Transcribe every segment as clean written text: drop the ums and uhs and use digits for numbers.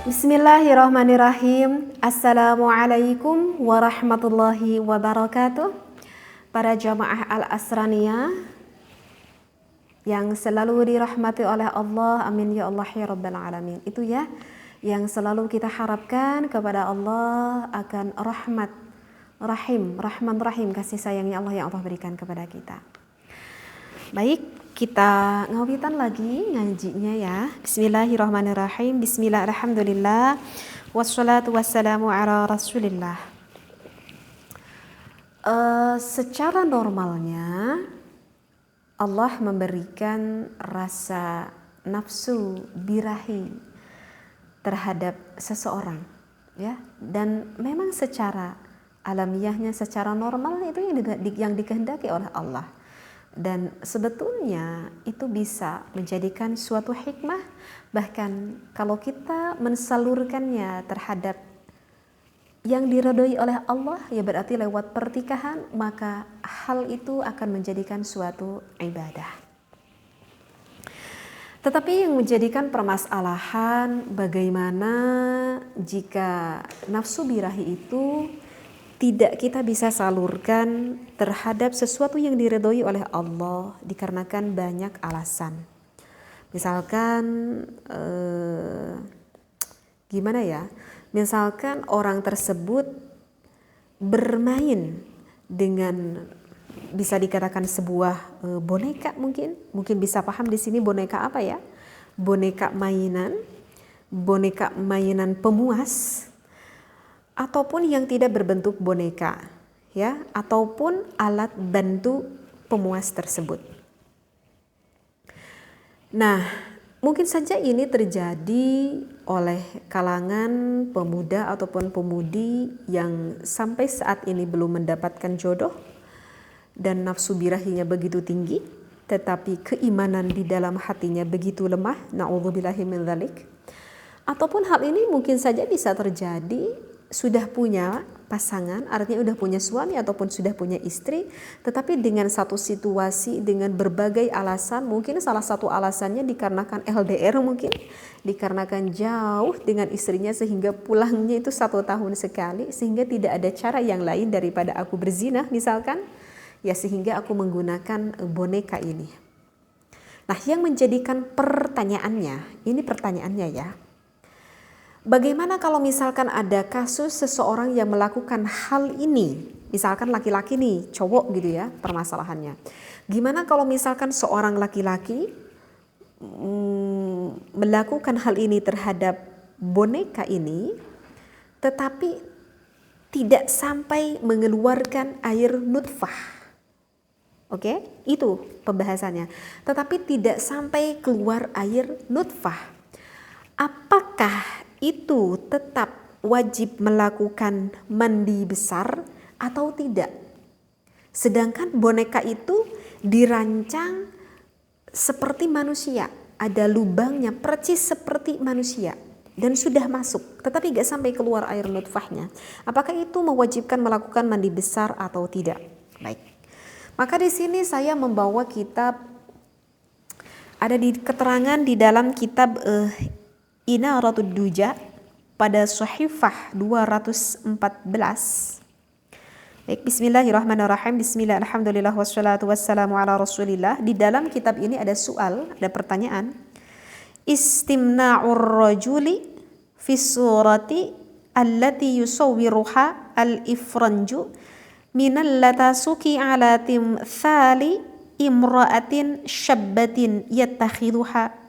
Bismillahirrahmanirrahim. Assalamualaikum warahmatullahi wabarakatuh. Para jamaah Al-Asraniyah yang selalu dirahmati oleh Allah, amin ya Allah ya Rabbal Alamin. Itu ya yang selalu kita harapkan kepada Allah akan rahmat, rahim, rahman rahim, kasih sayangnya Allah yang Allah berikan kepada kita. Baik, kita ngawitan lagi ngajinya ya. Bismillahirrahmanirrahim. Bismillah, alhamdulillah, wassalatu wassalamu ala rasulillah. Secara normalnya Allah memberikan rasa nafsu birahi terhadap seseorang, ya. Dan memang secara alamiahnya, secara normal itu yang dikehendaki oleh Allah. Dan sebetulnya itu bisa menjadikan suatu hikmah, bahkan kalau kita mensalurkannya terhadap yang diridhoi oleh Allah, ya berarti lewat pertikahan, maka hal itu akan menjadikan suatu ibadah. Tetapi yang menjadikan permasalahan bagaimana jika nafsu birahi itu tidak kita bisa salurkan terhadap sesuatu yang diridhoi oleh Allah dikarenakan banyak alasan. Misalkan gimana ya? Misalkan orang tersebut bermain dengan bisa dikatakan sebuah boneka, mungkin bisa paham di sini boneka apa ya? Boneka mainan pemuas, ataupun yang tidak berbentuk boneka, ya, ataupun alat bantu pemuas tersebut. Nah, mungkin saja ini terjadi oleh kalangan pemuda ataupun pemudi yang sampai saat ini belum mendapatkan jodoh dan nafsu birahinya begitu tinggi, tetapi keimanan di dalam hatinya begitu lemah. Na'udzubillahi min dzalik. Ataupun hal ini mungkin saja bisa terjadi sudah punya pasangan, artinya sudah punya suami ataupun sudah punya istri, tetapi dengan satu situasi, dengan berbagai alasan, mungkin salah satu alasannya dikarenakan LDR, mungkin dikarenakan jauh dengan istrinya sehingga pulangnya itu 1 tahun sekali, sehingga tidak ada cara yang lain daripada aku berzina misalkan, ya sehingga aku menggunakan boneka ini. Nah, yang menjadikan pertanyaannya, ini pertanyaannya ya, bagaimana kalau misalkan ada kasus seseorang yang melakukan hal ini, misalkan laki-laki nih, cowok gitu ya permasalahannya. Gimana kalau misalkan seorang laki-laki melakukan hal ini terhadap boneka ini, tetapi tidak sampai mengeluarkan air nutfah. Oke, itu pembahasannya. Tetapi tidak sampai keluar air nutfah. Apakah itu tetap wajib melakukan mandi besar atau tidak? Sedangkan boneka itu dirancang seperti manusia, ada lubangnya percis seperti manusia dan sudah masuk, tetapi gak sampai keluar air nutfahnya. Apakah itu mewajibkan melakukan mandi besar atau tidak? Baik, maka di sini saya membawa kitab, ada di keterangan di dalam kitab Inaratud Duja pada Shahifah 214. Baik, bismillahirrahmanirrahim. Bismillah, alhamdulillah, wassalatu wassalamu ala rasulillah. Di dalam kitab ini ada soal, ada pertanyaan. Istimna'ur rajuli fi surati allati yusawwiruha al-ifranju minal latasuki ala timthali imra'atin syabbatin yattakhiduha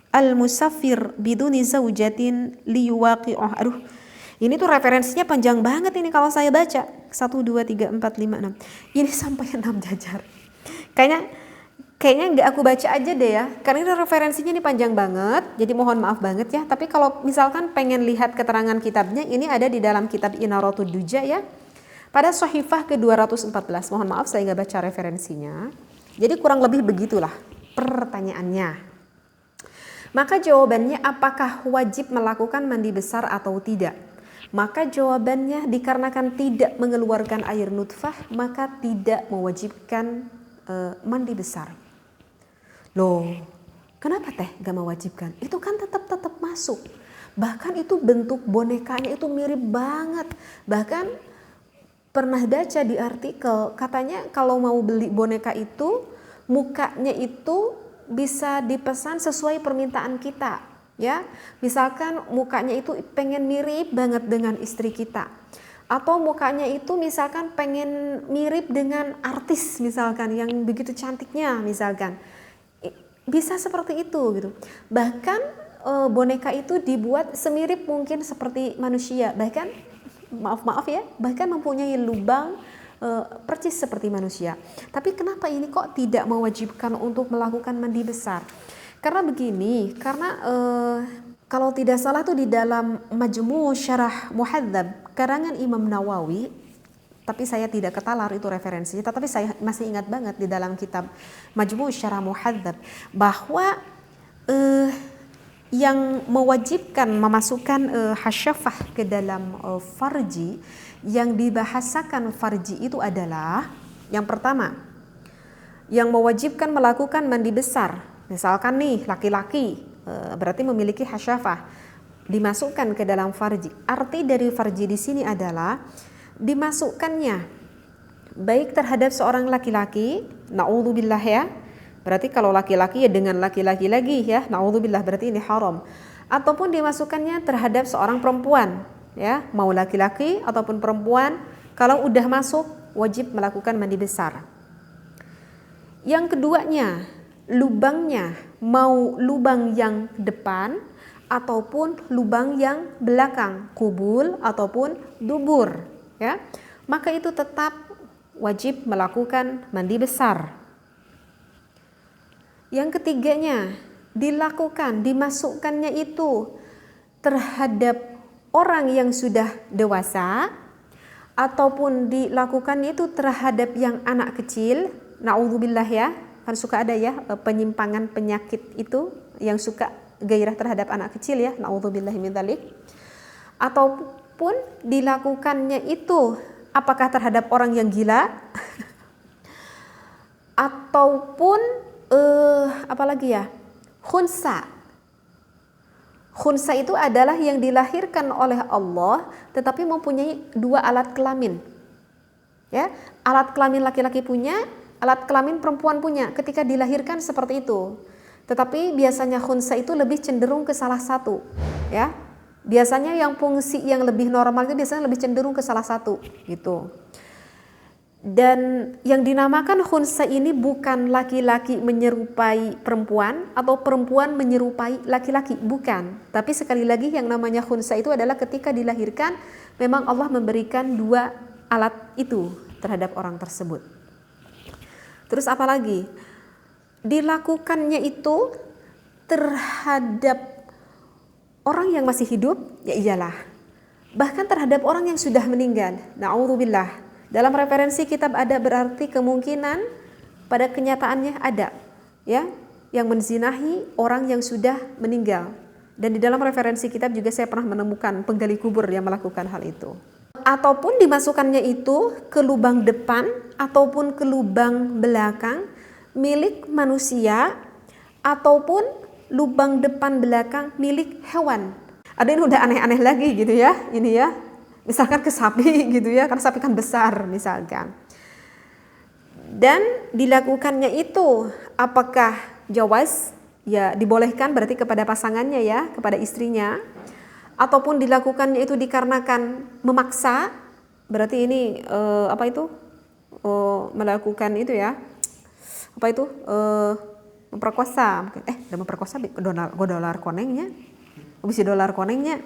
al-musafir biduni zaujatin liyuwaqi'uh. Aduh, ini tuh referensinya panjang banget ini kalau saya baca. 1, 2, 3, 4, 5, 6. Ini sampai 6 jajar. Kayaknya nggak aku baca aja deh ya. Karena ini referensinya ini panjang banget. Jadi mohon maaf banget ya. Tapi kalau misalkan pengen lihat keterangan kitabnya, ini ada di dalam kitab Inaratud Duja ya. Pada Shahifah ke-214. Mohon maaf saya nggak baca referensinya. Jadi kurang lebih begitulah pertanyaannya. Maka jawabannya, apakah wajib melakukan mandi besar atau tidak? Maka jawabannya, dikarenakan tidak mengeluarkan air nutfah, maka tidak mewajibkan mandi besar. Loh, kenapa teh gak mewajibkan? Itu kan tetap masuk. Bahkan itu bentuk bonekanya itu mirip banget. Bahkan pernah baca di artikel, katanya kalau mau beli boneka itu, mukanya itu bisa dipesan sesuai permintaan kita, ya. Misalkan mukanya itu pengen mirip banget dengan istri kita, atau mukanya itu misalkan pengen mirip dengan artis misalkan yang begitu cantiknya misalkan, bisa seperti itu gitu. Bahkan boneka itu dibuat semirip mungkin seperti manusia, bahkan maaf ya, bahkan mempunyai lubang percis seperti manusia. Tapi kenapa ini kok tidak mewajibkan untuk melakukan mandi besar? Karena begini, karena kalau tidak salah tuh di dalam Majmu' Syarah Muhadzab karangan Imam Nawawi, tapi saya tidak ketalar itu referensinya, tetapi saya masih ingat banget di dalam kitab Majmu' Syarah Muhadzab bahwa yang mewajibkan memasukkan hasyafah ke dalam farji, yang dibahasakan farji itu adalah yang pertama, yang mewajibkan melakukan mandi besar. Misalkan nih laki-laki berarti memiliki hasyafah, dimasukkan ke dalam farji. Arti dari farji di sini adalah dimasukkannya baik terhadap seorang laki-laki, naudzubillah ya. Berarti kalau laki-laki ya dengan laki-laki lagi ya, naudzubillah, berarti ini haram. Ataupun dimasukkannya terhadap seorang perempuan, ya, mau laki-laki ataupun perempuan, kalau udah masuk wajib melakukan mandi besar. Yang keduanya, lubangnya mau lubang yang depan ataupun lubang yang belakang, kubul ataupun dubur, ya. Maka itu tetap wajib melakukan mandi besar. Yang ketiganya, dimasukkannya itu terhadap orang yang sudah dewasa, ataupun dilakukannya itu terhadap yang anak kecil, naudzubillah ya, kan suka ada ya penyimpangan penyakit itu yang suka gairah terhadap anak kecil ya, naudzubillah min dzalik. Ataupun dilakukannya itu apakah terhadap orang yang gila ataupun apalagi ya, khunsa. Khunsa itu adalah yang dilahirkan oleh Allah tetapi mempunyai dua alat kelamin, ya. Alat kelamin laki-laki punya, alat kelamin perempuan punya ketika dilahirkan seperti itu. Tetapi biasanya khunsa itu lebih cenderung ke salah satu, ya. Biasanya yang fungsi yang lebih normal itu biasanya lebih cenderung ke salah satu gitu. Dan yang dinamakan khunsa ini bukan laki-laki menyerupai perempuan atau perempuan menyerupai laki-laki, bukan. Tapi sekali lagi yang namanya khunsa itu adalah ketika dilahirkan memang Allah memberikan dua alat itu terhadap orang tersebut. Terus apa lagi? Dilakukannya itu terhadap orang yang masih hidup, ya iyalah. Bahkan terhadap orang yang sudah meninggal, na'udzubillah. Dalam referensi kitab ada berarti kemungkinan pada kenyataannya ada, ya, yang menzinahi orang yang sudah meninggal. Dan di dalam referensi kitab juga saya pernah menemukan penggali kubur yang melakukan hal itu. Ataupun dimasukkannya itu ke lubang depan ataupun ke lubang belakang milik manusia ataupun lubang depan belakang milik hewan. Ada yang udah aneh-aneh lagi gitu ya, ini ya. Misalkan ke sapi gitu ya, karena sapi kan besar misalkan. Dan dilakukannya itu apakah jawaz, ya dibolehkan berarti kepada pasangannya ya, kepada istrinya, ataupun dilakukannya itu dikarenakan memaksa, berarti ini melakukan itu ya, memperkosa, udah memperkosa dolar konengnya, bisa dolar konengnya,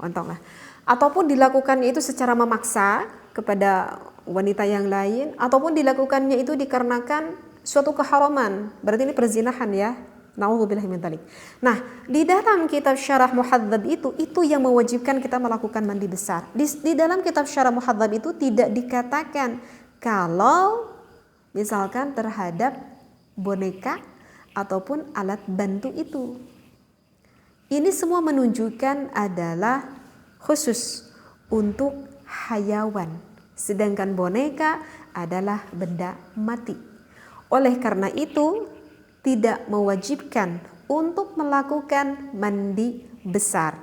ontong lah. Ataupun dilakukannya itu secara memaksa kepada wanita yang lain, ataupun dilakukannya itu dikarenakan suatu keharaman, berarti ini perzinahan ya, na'udzubillahi min dzalik. Nah, di dalam kitab Syarah Muhadzab itu yang mewajibkan kita melakukan mandi besar. Di dalam kitab Syarah Muhadzab itu tidak dikatakan kalau misalkan terhadap boneka ataupun alat bantu itu. Ini semua menunjukkan adalah khusus untuk hayawan, sedangkan boneka adalah benda mati. Oleh karena itu tidak mewajibkan untuk melakukan mandi besar.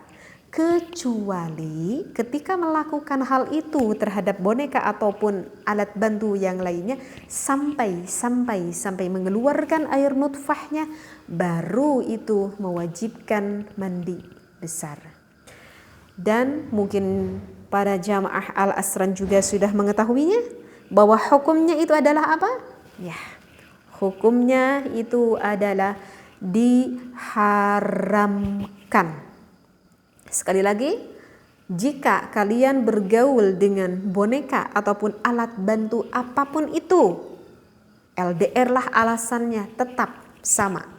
kecuali ketika melakukan hal itu terhadap boneka ataupun alat bantu yang lainnya sampai mengeluarkan air nutfahnya, baru itu mewajibkan mandi besar. Dan mungkin para jamaah Al-Asran juga sudah mengetahuinya bahwa hukumnya itu adalah apa? Ya, hukumnya itu adalah diharamkan. Sekali lagi, jika kalian bergaul dengan boneka ataupun alat bantu apapun itu, LDR lah alasannya, tetap sama.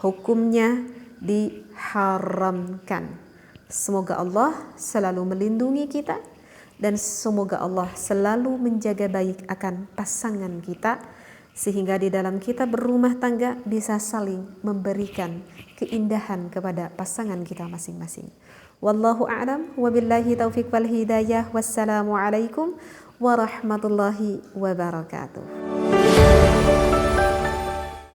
Hukumnya diharamkan. Semoga Allah selalu melindungi kita dan semoga Allah selalu menjaga baik akan pasangan kita, sehingga di dalam kita berumah tangga bisa saling memberikan keindahan kepada pasangan kita masing-masing. Wallahu a'lam wa billahi taufiq wal hidayah. Wassalamu alaikum warahmatullahi wabarakatuh.